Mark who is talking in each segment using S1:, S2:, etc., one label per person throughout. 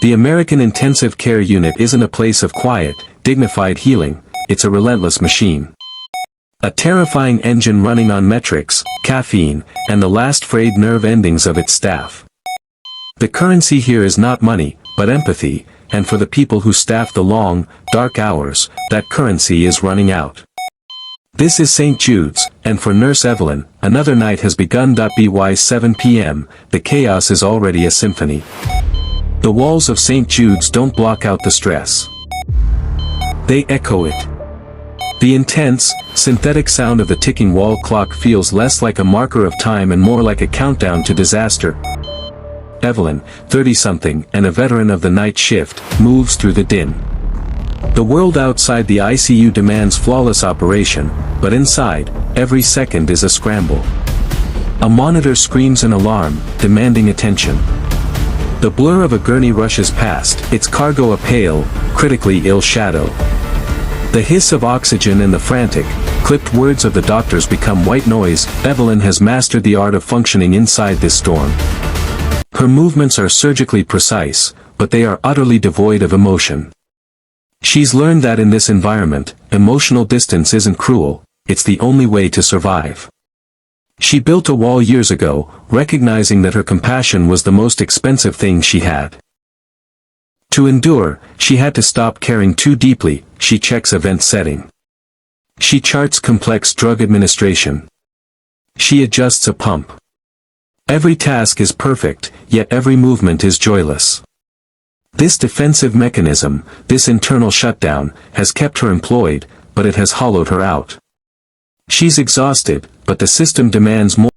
S1: The American Intensive Care Unit isn't a place of quiet, dignified healing, it's a relentless machine. A terrifying engine running on metrics, caffeine, and the last frayed nerve endings of its staff. The currency here is not money, but empathy, and for the people who staff the long, dark hours, that currency is running out. This is St. Jude's, and for Nurse Evelyn, another night has begun. By 7 p.m., the chaos is already a symphony. The walls of St. Jude's don't block out the stress. They echo it. The intense, synthetic sound of the ticking wall clock feels less like a marker of time and more like a countdown to disaster. Evelyn, 30-something and a veteran of the night shift, moves through the din. The world outside the ICU demands flawless operation, but inside, every second is a scramble. A monitor screams an alarm, demanding attention. The blur of a gurney rushes past, its cargo a pale, critically ill shadow. The hiss of oxygen and the frantic, clipped words of the doctors become white noise. Evelyn has mastered the art of functioning inside this storm. Her movements are surgically precise, but they are utterly devoid of emotion. She's learned that in this environment, emotional distance isn't cruel, it's the only way to survive. She built a wall years ago, recognizing that her compassion was the most expensive thing she had. To endure, she had to stop caring too deeply. She checks event setting. She charts complex drug administration. She adjusts a pump. Every task is perfect, yet every movement is joyless. This defensive mechanism, this internal shutdown, has kept her employed, but it has hollowed her out. She's exhausted, but the system demands more.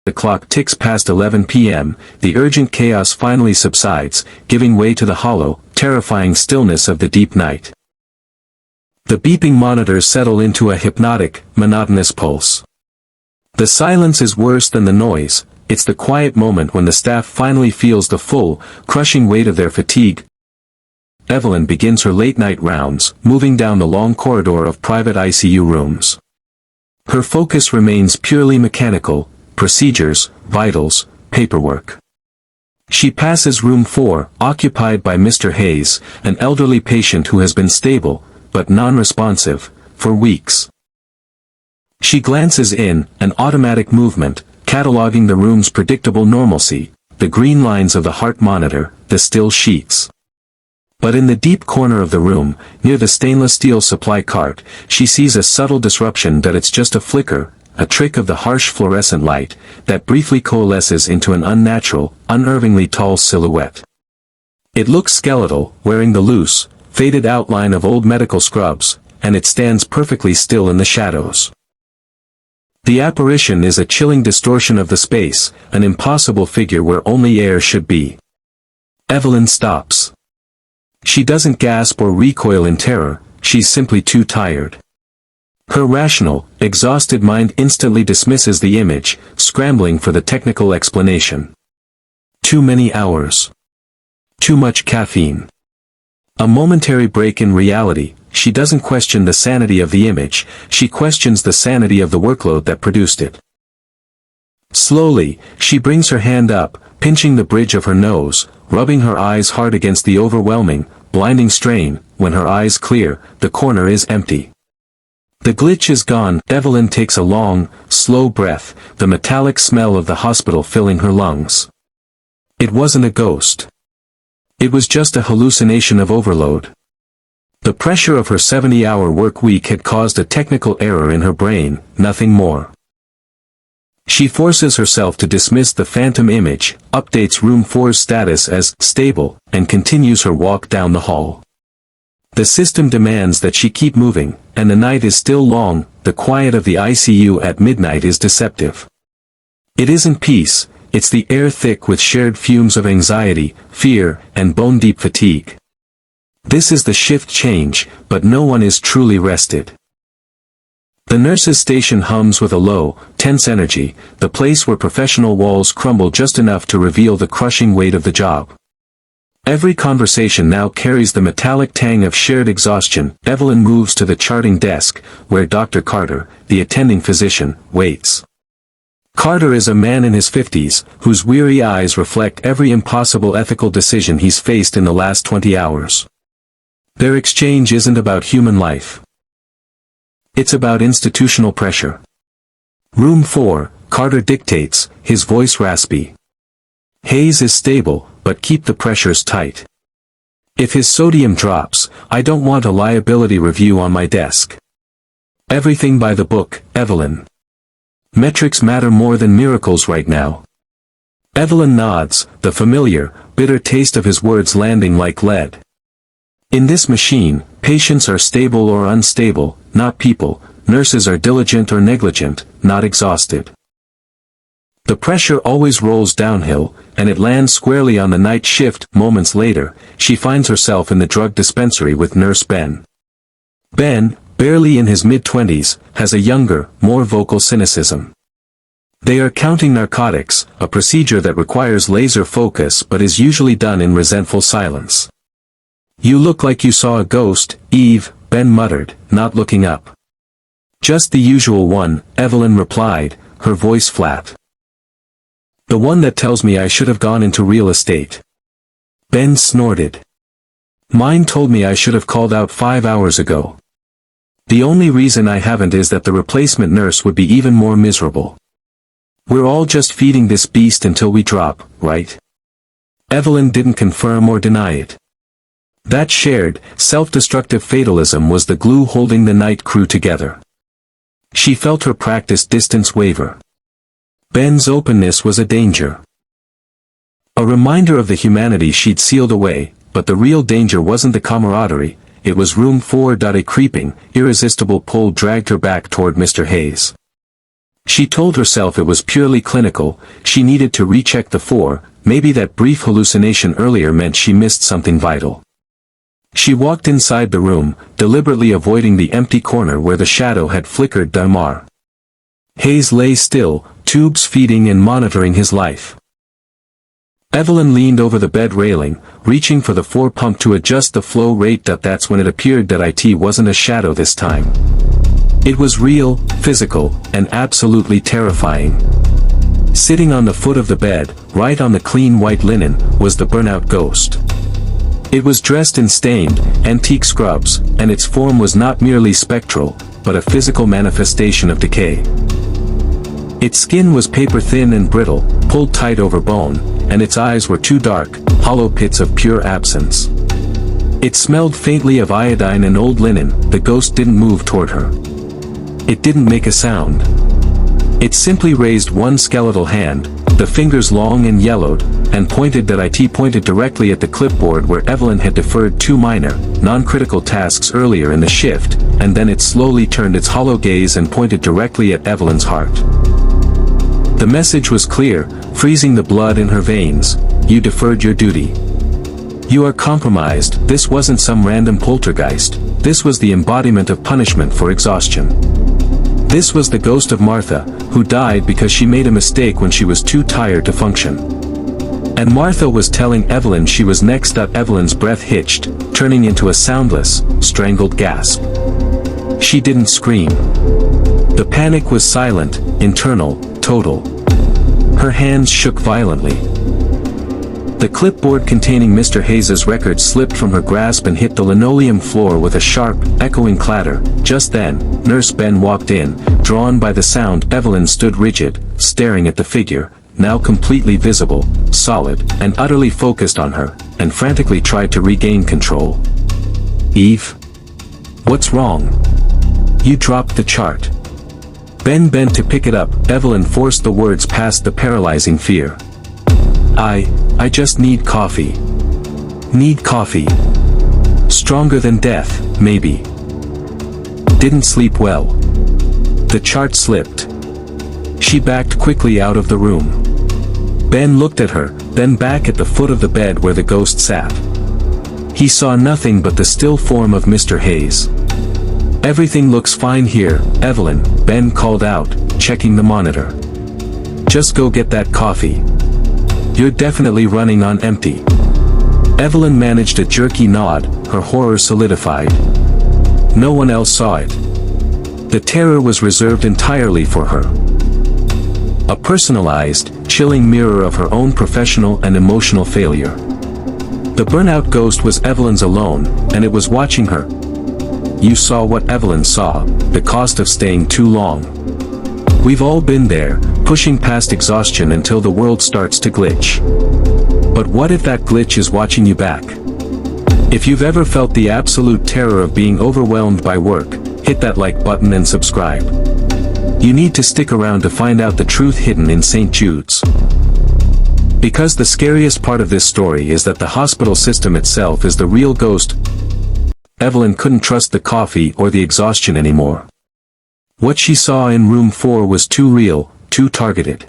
S1: The clock ticks past 11 p.m., the urgent chaos finally subsides, giving way to the hollow, terrifying stillness of the deep night. The beeping monitors settle into a hypnotic, monotonous pulse. The silence is worse than the noise, it's the quiet moment when the staff finally feels the full, crushing weight of their fatigue. Evelyn begins her late-night rounds, moving down the long corridor of private ICU rooms. Her focus remains purely mechanical, procedures, vitals, paperwork. She passes room 4, occupied by Mr. Hayes, an elderly patient who has been stable, but non-responsive, for weeks. She glances in, an automatic movement, cataloging the room's predictable normalcy, the green lines of the heart monitor, the still sheets. But in the deep corner of the room, near the stainless steel supply cart, she sees a subtle disruption. That it's just a flicker, a trick of the harsh fluorescent light, that briefly coalesces into an unnatural, unnervingly tall silhouette. It looks skeletal, wearing the loose, faded outline of old medical scrubs, and it stands perfectly still in the shadows. The apparition is a chilling distortion of the space, an impossible figure where only air should be. Evelyn stops. She doesn't gasp or recoil in terror, she's simply too tired. Her rational, exhausted mind instantly dismisses the image, scrambling for the technical explanation. Too many hours. Too much caffeine. A momentary break in reality. She doesn't question the sanity of the image, she questions the sanity of the workload that produced it. Slowly, she brings her hand up, pinching the bridge of her nose, rubbing her eyes hard against the overwhelming, blinding strain. When her eyes clear, the corner is empty. The glitch is gone. Evelyn takes a long, slow breath, the metallic smell of the hospital filling her lungs. It wasn't a ghost. It was just a hallucination of overload. The pressure of her 70-hour work week had caused a technical error in her brain, nothing more. She forces herself to dismiss the phantom image, updates room 4's status as stable, and continues her walk down the hall. The system demands that she keep moving, and the night is still long. The quiet of the ICU at midnight is deceptive. It isn't peace, it's the air thick with shared fumes of anxiety, fear, and bone-deep fatigue. This is the shift change, but no one is truly rested. The nurse's station hums with a low, tense energy, the place where professional walls crumble just enough to reveal the crushing weight of the job. Every conversation now carries the metallic tang of shared exhaustion. Evelyn moves to the charting desk, where Dr. Carter, the attending physician, waits. Carter is a man in his 50s, whose weary eyes reflect every impossible ethical decision he's faced in the last 20 hours. Their exchange isn't about human life. It's about institutional pressure. Room 4, Carter dictates, his voice raspy. Hayes is stable, but keep the pressures tight. If his sodium drops, I don't want a liability review on my desk. Everything by the book, Evelyn. Metrics matter more than miracles right now. Evelyn nods, the familiar, bitter taste of his words landing like lead. In this machine, patients are stable or unstable, not people. Nurses are diligent or negligent, not exhausted. The pressure always rolls downhill, and it lands squarely on the night shift. Moments later, she finds herself in the drug dispensary with Nurse Ben. Ben, barely in his mid-20s, has a younger, more vocal cynicism. They are counting narcotics, a procedure that requires laser focus but is usually done in resentful silence. "You look like you saw a ghost, Eve," Ben muttered, not looking up. "Just the usual one," Evelyn replied, her voice flat. "The one that tells me I should have gone into real estate." Ben snorted. "Mine told me I should have called out 5 hours ago. The only reason I haven't is that the replacement nurse would be even more miserable. We're all just feeding this beast until we drop, right?" Evelyn didn't confirm or deny it. That shared, self-destructive fatalism was the glue holding the night crew together. She felt her practiced distance waver. Ben's openness was a danger. A reminder of the humanity she'd sealed away, but the real danger wasn't the camaraderie, it was room 4. A creeping, irresistible pull dragged her back toward Mr. Hayes. She told herself it was purely clinical, she needed to recheck the 4, maybe that brief hallucination earlier meant she missed something vital. She walked inside the room, deliberately avoiding the empty corner where the shadow had flickered. Damar. Hayes lay still, tubes feeding and monitoring his life. Evelyn leaned over the bed railing, reaching for the 4 pump to adjust the flow rate. That's when it appeared that it wasn't a shadow this time. It was real, physical, and absolutely terrifying. Sitting on the foot of the bed, right on the clean white linen, was the burnout ghost. It was dressed in stained, antique scrubs, and its form was not merely spectral, but a physical manifestation of decay. Its skin was paper-thin and brittle, pulled tight over bone, and its eyes were two dark, hollow pits of pure absence. It smelled faintly of iodine and old linen. The ghost didn't move toward her. It didn't make a sound. It simply raised one skeletal hand, the fingers long and yellowed, and pointed directly at the clipboard where Evelyn had deferred 2 minor, non-critical tasks earlier in the shift, and then it slowly turned its hollow gaze and pointed directly at Evelyn's heart. The message was clear, freezing the blood in her veins: "You deferred your duty. You are compromised." This wasn't some random poltergeist, this was the embodiment of punishment for exhaustion. This was the ghost of Martha, who died because she made a mistake when she was too tired to function. And Martha was telling Evelyn she was next. Evelyn's breath hitched, turning into a soundless, strangled gasp. She didn't scream. The panic was silent, internal, total. Her hands shook violently. The clipboard containing Mr. Hayes's record slipped from her grasp and hit the linoleum floor with a sharp, echoing clatter. Just then, Nurse Ben walked in, drawn by the sound. Evelyn stood rigid, staring at the figure, now completely visible, solid, and utterly focused on her, and frantically tried to regain control. "Eve? What's wrong? You dropped the chart." Ben bent to pick it up. Evelyn forced the words past the paralyzing fear. I just need coffee. Need coffee. Stronger than death, maybe. Didn't sleep well. The chart slipped. She backed quickly out of the room. Ben looked at her, then back at the foot of the bed where the ghost sat. He saw nothing but the still form of Mr. Hayes. "Everything looks fine here, Evelyn," Ben called out, checking the monitor. "Just go get that coffee. You're definitely running on empty." Evelyn managed a jerky nod, her horror solidified. No one else saw it. The terror was reserved entirely for her. A personalized, chilling mirror of her own professional and emotional failure. The burnout ghost was Evelyn's alone, and it was watching her. You saw what Evelyn saw, the cost of staying too long. We've all been there, pushing past exhaustion until the world starts to glitch. But what if that glitch is watching you back? If you've ever felt the absolute terror of being overwhelmed by work, hit that like button and subscribe. You need to stick around to find out the truth hidden in St. Jude's. Because the scariest part of this story is that the hospital system itself is the real ghost. Evelyn couldn't trust the coffee or the exhaustion anymore. What she saw in room 4 was too real, too targeted.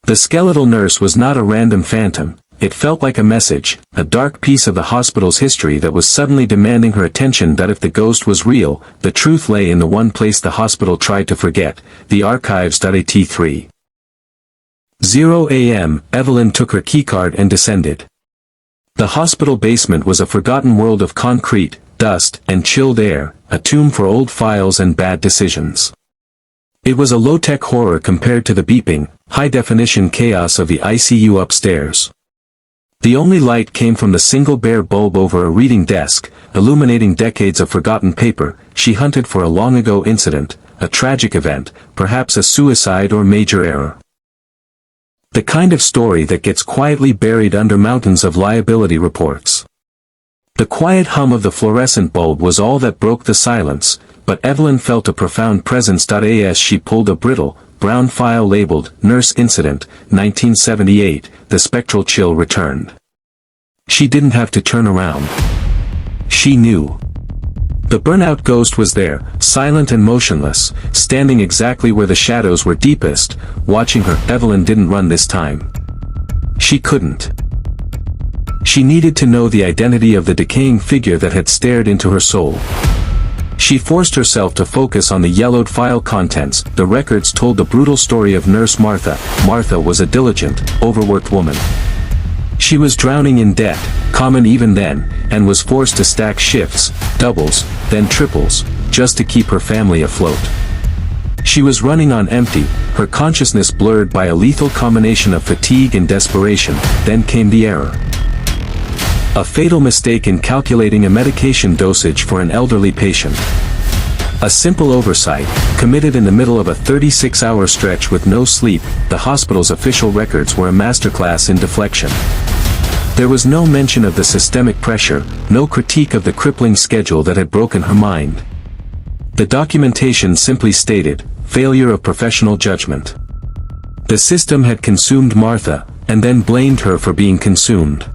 S1: The skeletal nurse was not a random phantom. It felt like a message, a dark piece of the hospital's history that was suddenly demanding her attention. That if the ghost was real, the truth lay in the one place the hospital tried to forget, the archives. At 3:00 a.m., Evelyn took her keycard and descended. The hospital basement was a forgotten world of concrete, dust, and chilled air, a tomb for old files and bad decisions. It was a low-tech horror compared to the beeping, high-definition chaos of the ICU upstairs. The only light came from the single bare bulb over a reading desk, illuminating decades of forgotten paper. She hunted for a long-ago incident, a tragic event, perhaps a suicide or major error. The kind of story that gets quietly buried under mountains of liability reports. The quiet hum of the fluorescent bulb was all that broke the silence, but Evelyn felt a profound presence. As she pulled a brittle, brown file labeled, Nurse Incident, 1978, the spectral chill returned. She didn't have to turn around. She knew. The burnout ghost was there, silent and motionless, standing exactly where the shadows were deepest, watching her. Evelyn didn't run this time. She couldn't. She needed to know the identity of the decaying figure that had stared into her soul. She forced herself to focus on the yellowed file contents. The records told the brutal story of Nurse Martha. Martha was a diligent, overworked woman. She was drowning in debt, common even then, and was forced to stack shifts, doubles, then triples, just to keep her family afloat. She was running on empty, her consciousness blurred by a lethal combination of fatigue and desperation. Then came the error. A fatal mistake in calculating a medication dosage for an elderly patient. A simple oversight, committed in the middle of a 36-hour stretch with no sleep. The hospital's official records were a masterclass in deflection. There was no mention of the systemic pressure, no critique of the crippling schedule that had broken her mind. The documentation simply stated, failure of professional judgment. The system had consumed Martha, and then blamed her for being consumed.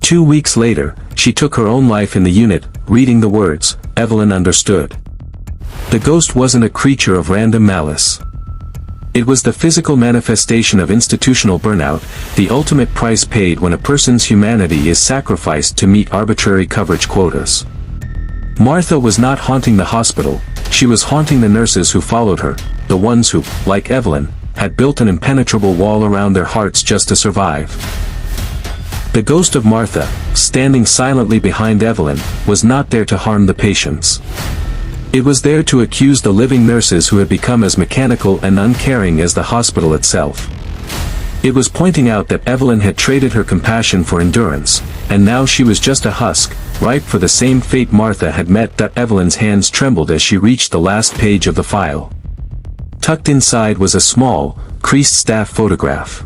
S1: 2 weeks later, she took her own life in the unit. Reading the words, Evelyn understood. The ghost wasn't a creature of random malice. It was the physical manifestation of institutional burnout, the ultimate price paid when a person's humanity is sacrificed to meet arbitrary coverage quotas. Martha was not haunting the hospital, she was haunting the nurses who followed her, the ones who, like Evelyn, had built an impenetrable wall around their hearts just to survive. The ghost of Martha, standing silently behind Evelyn, was not there to harm the patients. It was there to accuse the living nurses who had become as mechanical and uncaring as the hospital itself. It was pointing out that Evelyn had traded her compassion for endurance, and now she was just a husk, ripe for the same fate Martha had met. Evelyn's hands trembled as she reached the last page of the file. Tucked inside was a small, creased staff photograph.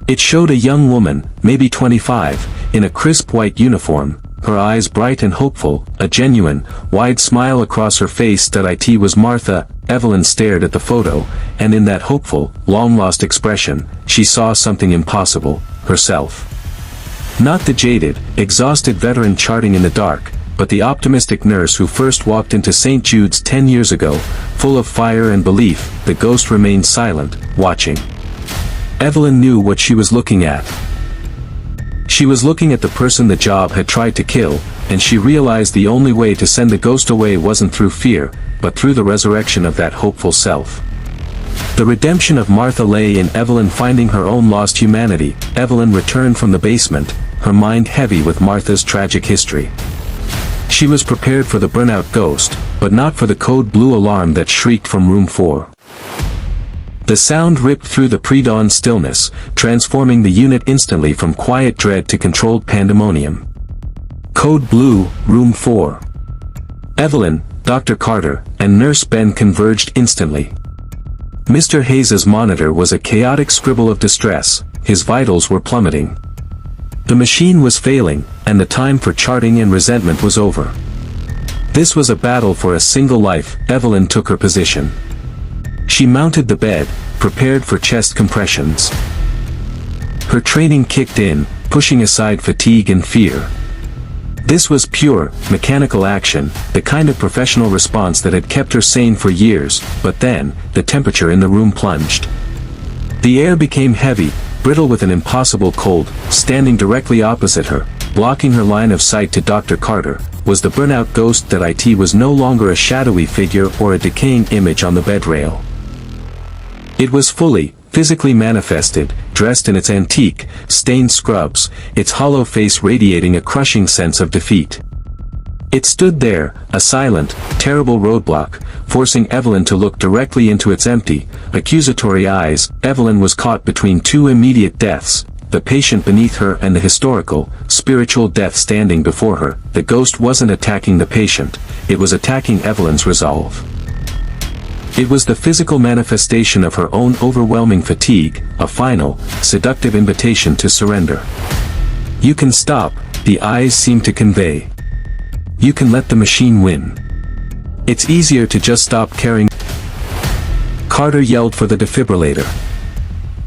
S1: It showed a young woman, maybe 25, in a crisp white uniform, her eyes bright and hopeful, a genuine, wide smile across her face. It was Martha. Evelyn stared at the photo, and in that hopeful, long-lost expression, she saw something impossible, herself. Not the jaded, exhausted veteran charting in the dark, but the optimistic nurse who first walked into St. Jude's 10 years ago, full of fire and belief. The ghost remained silent, watching. Evelyn knew what she was looking at. She was looking at the person the job had tried to kill, and she realized the only way to send the ghost away wasn't through fear, but through the resurrection of that hopeful self. The redemption of Martha lay in Evelyn finding her own lost humanity. Evelyn returned from the basement, her mind heavy with Martha's tragic history. She was prepared for the burnout ghost, but not for the code blue alarm that shrieked from room 4. The sound ripped through the pre-dawn stillness, transforming the unit instantly from quiet dread to controlled pandemonium. Code Blue, Room 4. Evelyn, Dr. Carter, and Nurse Ben converged instantly. Mr. Hayes's monitor was a chaotic scribble of distress, his vitals were plummeting. The machine was failing, and the time for charting and resentment was over. This was a battle for a single life. Evelyn took her position. She mounted the bed, prepared for chest compressions. Her training kicked in, pushing aside fatigue and fear. This was pure, mechanical action, the kind of professional response that had kept her sane for years, but then, the temperature in the room plunged. The air became heavy, brittle with an impossible cold. Standing directly opposite her, blocking her line of sight to Dr. Carter, was the burnout ghost. That IT was no longer a shadowy figure or a decaying image on the bed rail. It was fully, physically manifested, dressed in its antique, stained scrubs, its hollow face radiating a crushing sense of defeat. It stood there, a silent, terrible roadblock, forcing Evelyn to look directly into its empty, accusatory eyes. Evelyn was caught between two immediate deaths, the patient beneath her and the historical, spiritual death standing before her. The ghost wasn't attacking the patient, it was attacking Evelyn's resolve. It was the physical manifestation of her own overwhelming fatigue, a final, seductive invitation to surrender. You can stop, the eyes seemed to convey. You can let the machine win. It's easier to just stop caring. Carter yelled for the defibrillator.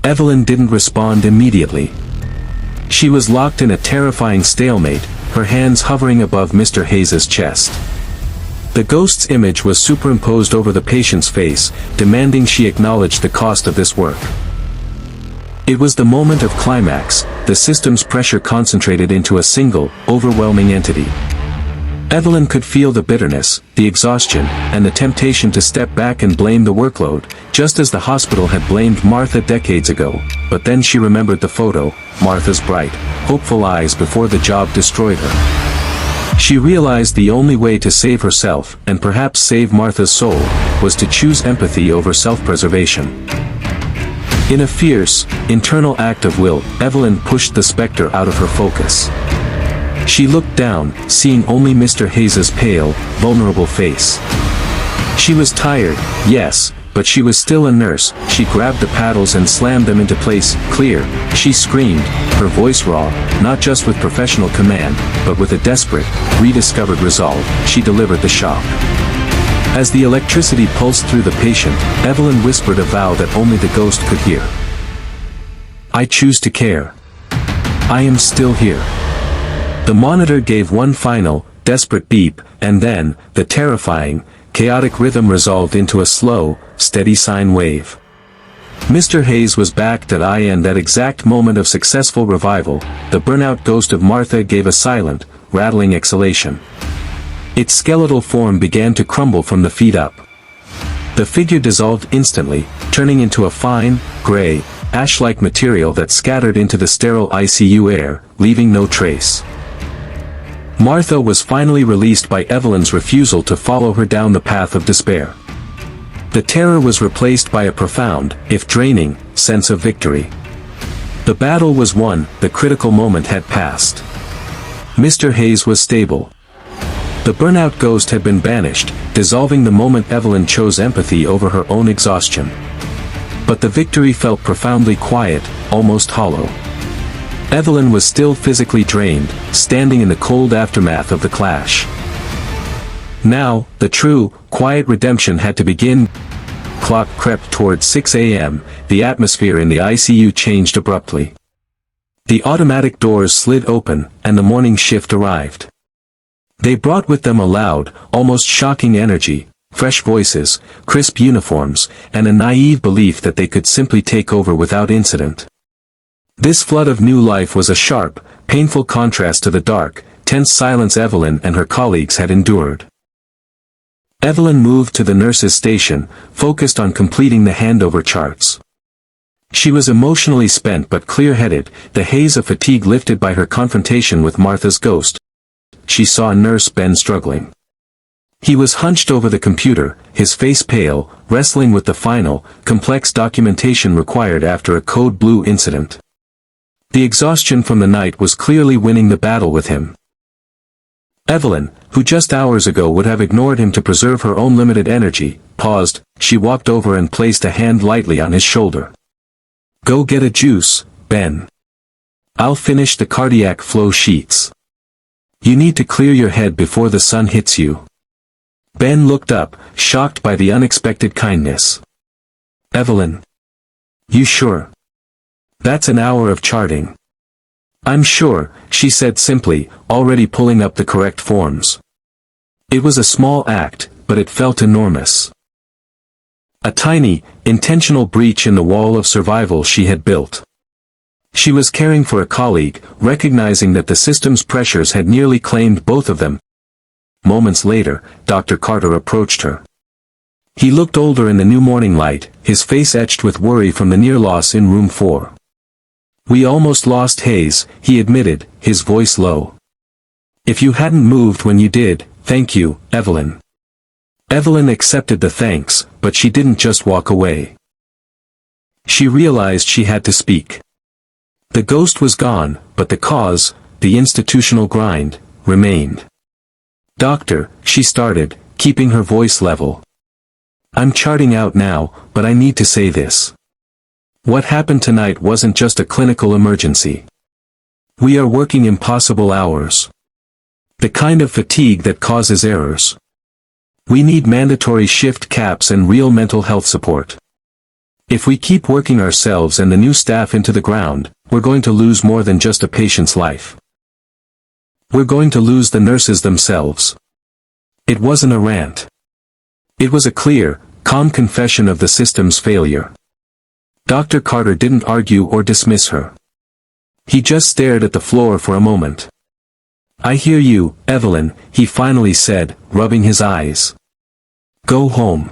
S1: Evelyn didn't respond immediately. She was locked in a terrifying stalemate, her hands hovering above Mr. Hayes's chest. The ghost's image was superimposed over the patient's face, demanding she acknowledge the cost of this work. It was the moment of climax, the system's pressure concentrated into a single, overwhelming entity. Evelyn could feel the bitterness, the exhaustion, and the temptation to step back and blame the workload, just as the hospital had blamed Martha decades ago. But then she remembered the photo, Martha's bright, hopeful eyes before the job destroyed her. She realized the only way to save herself, and perhaps save Martha's soul, was to choose empathy over self-preservation. In a fierce, internal act of will, Evelyn pushed the specter out of her focus. She looked down, seeing only Mr. Hayes's pale, vulnerable face. She was tired, yes, but she was still a nurse. She grabbed the paddles and slammed them into place. Clear, she screamed, her voice raw, not just with professional command, but with a desperate, rediscovered resolve. She delivered the shock. As the electricity pulsed through the patient, Evelyn whispered a vow that only the ghost could hear. I choose to care. I am still here. The monitor gave one final, desperate beep, and then, the terrifying, chaotic rhythm resolved into a slow, steady sine wave. Mr. Hayes was back. In that exact moment of successful revival, the burnout ghost of Martha gave a silent, rattling exhalation. Its skeletal form began to crumble from the feet up. The figure dissolved instantly, turning into a fine, gray, ash-like material that scattered into the sterile ICU air, leaving no trace. Martha was finally released by Evelyn's refusal to follow her down the path of despair. The terror was replaced by a profound, if draining, sense of victory. The battle was won, the critical moment had passed. Mr. Hayes was stable. The burnout ghost had been banished, dissolving the moment Evelyn chose empathy over her own exhaustion. But the victory felt profoundly quiet, almost hollow. Evelyn was still physically drained, standing in the cold aftermath of the clash. Now, the true, quiet redemption had to begin. Clock crept toward 6 a.m., the atmosphere in the ICU changed abruptly. The automatic doors slid open, and the morning shift arrived. They brought with them a loud, almost shocking energy, fresh voices, crisp uniforms, and a naive belief that they could simply take over without incident. This flood of new life was a sharp, painful contrast to the dark, tense silence Evelyn and her colleagues had endured. Evelyn moved to the nurse's station, focused on completing the handover charts. She was emotionally spent but clear-headed, the haze of fatigue lifted by her confrontation with Martha's ghost. She saw Nurse Ben struggling. He was hunched over the computer, his face pale, wrestling with the final, complex documentation required after a code blue incident. The exhaustion from the night was clearly winning the battle with him. Evelyn, who just hours ago would have ignored him to preserve her own limited energy, paused. She walked over and placed a hand lightly on his shoulder. "Go get a juice, Ben. I'll finish the cardiac flow sheets. You need to clear your head before the sun hits you." Ben looked up, shocked by the unexpected kindness. "Evelyn. You sure? That's an hour of charting." "I'm sure," she said simply, already pulling up the correct forms. It was a small act, but it felt enormous. A tiny, intentional breach in the wall of survival she had built. She was caring for a colleague, recognizing that the system's pressures had nearly claimed both of them. Moments later, Dr. Carter approached her. He looked older in the new morning light, his face etched with worry from the near loss in room 4. "We almost lost Hayes," he admitted, his voice low. "If you hadn't moved when you did, thank you, Evelyn." Evelyn accepted the thanks, but she didn't just walk away. She realized she had to speak. The ghost was gone, but the cause, the institutional grind, remained. "Doctor," she started, keeping her voice level. "I'm charting out now, but I need to say this. What happened tonight wasn't just a clinical emergency. We are working impossible hours. The kind of fatigue that causes errors. We need mandatory shift caps and real mental health support. If we keep working ourselves and the new staff into the ground, we're going to lose more than just a patient's life. We're going to lose the nurses themselves." It wasn't a rant. It was a clear, calm confession of the system's failure. Dr. Carter didn't argue or dismiss her. He just stared at the floor for a moment. "I hear you, Evelyn," he finally said, rubbing his eyes. "Go home."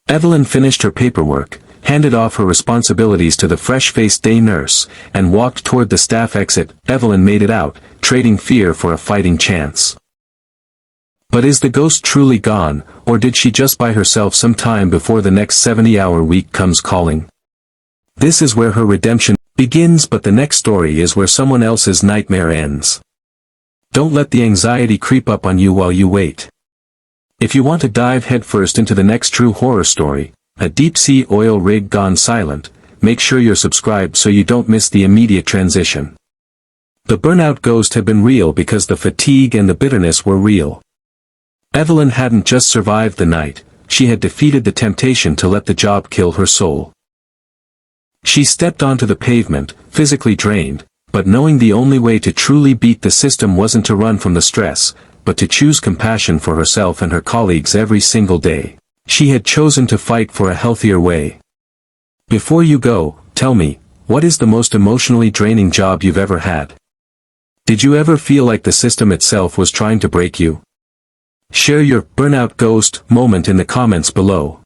S1: Evelyn finished her paperwork, handed off her responsibilities to the fresh-faced day nurse, and walked toward the staff exit. Evelyn made it out, trading fear for a fighting chance. But is the ghost truly gone, or did she just buy herself some time before the next 70-hour week comes calling? This is where her redemption begins, but the next story is where someone else's nightmare ends. Don't let the anxiety creep up on you while you wait. If you want to dive headfirst into the next true horror story, a deep-sea oil rig gone silent, make sure you're subscribed so you don't miss the immediate transition. The burnout ghost had been real because the fatigue and the bitterness were real. Evelyn hadn't just survived the night, she had defeated the temptation to let the job kill her soul. She stepped onto the pavement, physically drained, but knowing the only way to truly beat the system wasn't to run from the stress, but to choose compassion for herself and her colleagues every single day. She had chosen to fight for a healthier way. Before you go, tell me, what is the most emotionally draining job you've ever had? Did you ever feel like the system itself was trying to break you? Share your burnout ghost moment in the comments below.